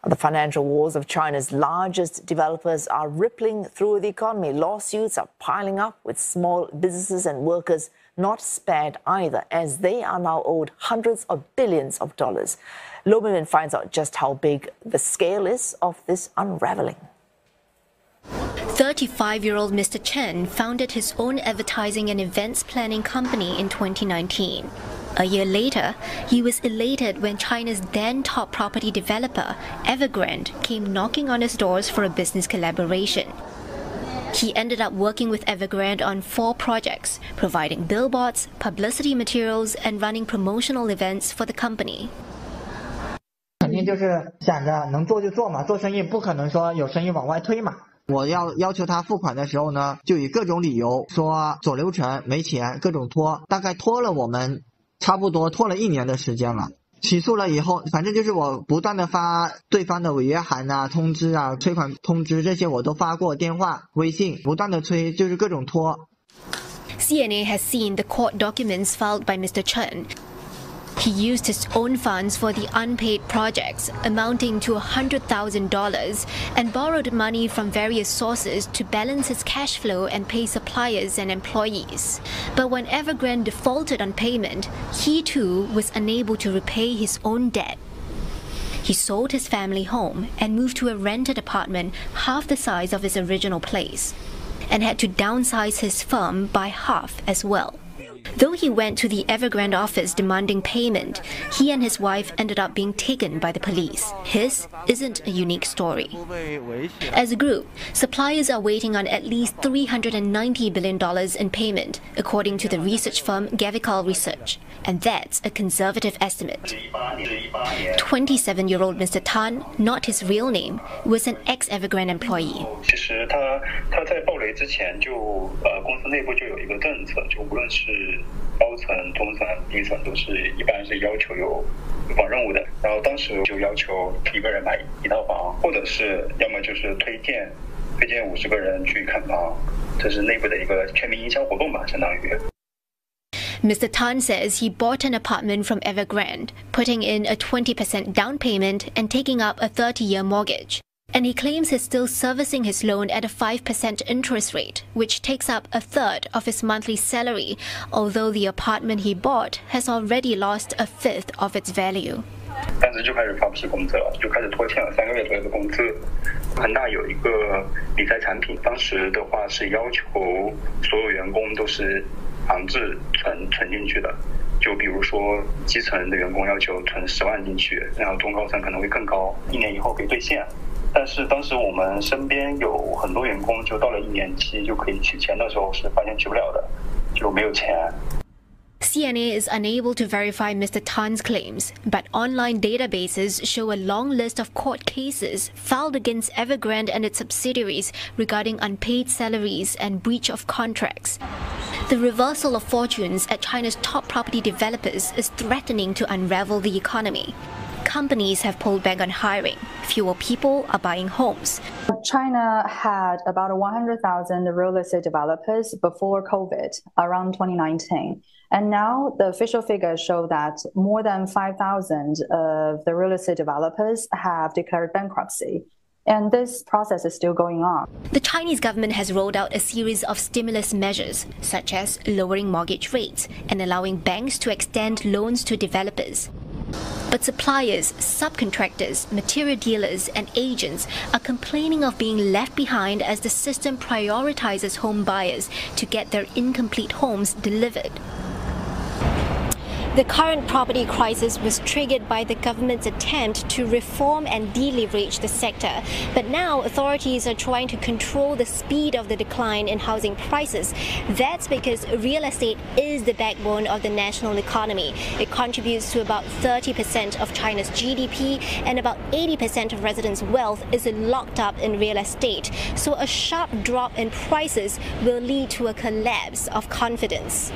The financial woes of China's largest developers are rippling through the economy. Lawsuits are piling up, with small businesses and workers not spared either, as they are now owed hundreds of billions of dollars. Lo Min finds out just how big the scale is of this unraveling. 35-year-old Mr. Chen founded his own advertising and events planning company in 2019. A year later, he was elated when China's then top property developer, Evergrande, came knocking on his doors for a business collaboration. He ended up working with Evergrande on 4 projects, providing billboards, publicity materials, and running promotional events for the company. 肯定就是想着能做就做嘛，做生意不可能说有生意往外推嘛。我要求他付款的时候呢，就以各种理由说走流程没钱，各种拖，大概拖了我们差不多拖了1年的时间了。起诉了以后，反正就是我不断的发对方的违约函啊、通知啊、催款通知，这些我都发过，电话、微信不断的催，就是各种拖。CNA has seen the court documents filed by Mr. Chen. He used his own funds for the unpaid projects, amounting to $100,000, and borrowed money from various sources to balance his cash flow and pay suppliers and employees. But when Evergrande defaulted on payment, he too was unable to repay his own debt. He sold his family home and moved to a rented apartment half the size of his original place, and had to downsize his firm by half as well. Though he went to the Evergrande office demanding payment, he and his wife ended up being taken by the police. His isn't a unique story. As a group, suppliers are waiting on at least $390 billion in payment, according to the research firm Gavical Research. And that's a conservative estimate. 27-year-old Mr. Tan, not his real name, was an ex-Evergrande employee. 其实他在暴雷之前就公司内部就有一个政策，就无论是高层、中层、低层都是一般是要求有房任务的。然后当时就要求一个人买1套房，或者是要么就是推荐50个人去看房，这是内部的一个全民营销活动吧，相当于。Mr. Tan says he bought an apartment from Evergrande, putting in a 20% down payment and taking up a 30-year mortgage. And he claims he's still servicing his loan at a 5% interest rate, which takes up a third of his monthly salary, although the apartment he bought has already lost a fifth of its value. 当时就开始发不起工资了，就开始拖欠了3个月左右的工资。恒大有一个理财产品，当时的话是要求所有员工都是强制存进去的，就比如说基层的员工要求存10万进去，然后中高层可能会更高，1年以后可以兑现。但是当时我们身边有很多员工，就到了1年期就可以取钱的时候，是发现取不了的，就没有钱。CNA is unable to verify Mr. Tan's claims, but online databases show a long list of court cases filed against Evergrande and its subsidiaries regarding unpaid salaries and breach of contracts. The reversal of fortunes at China's top property developers is threatening to unravel the economy. Companies have pulled back on hiring. Fewer people are buying homes. China had about 100,000 real estate developers before COVID, around 2019. And now the official figures show that more than 5,000 of the real estate developers have declared bankruptcy. And this process is still going on. The Chinese government has rolled out a series of stimulus measures, such as lowering mortgage rates and allowing banks to extend loans to developers. But suppliers, subcontractors, material dealers, and agents are complaining of being left behind as the system prioritizes home buyers to get their incomplete homes delivered. The current property crisis was triggered by the government's attempt to reform and deleverage the sector. But now authorities are trying to control the speed of the decline in housing prices. That's because real estate is the backbone of the national economy. It contributes to about 30% of China's GDP, and about 80% of residents' wealth is locked up in real estate. So a sharp drop in prices will lead to a collapse of confidence.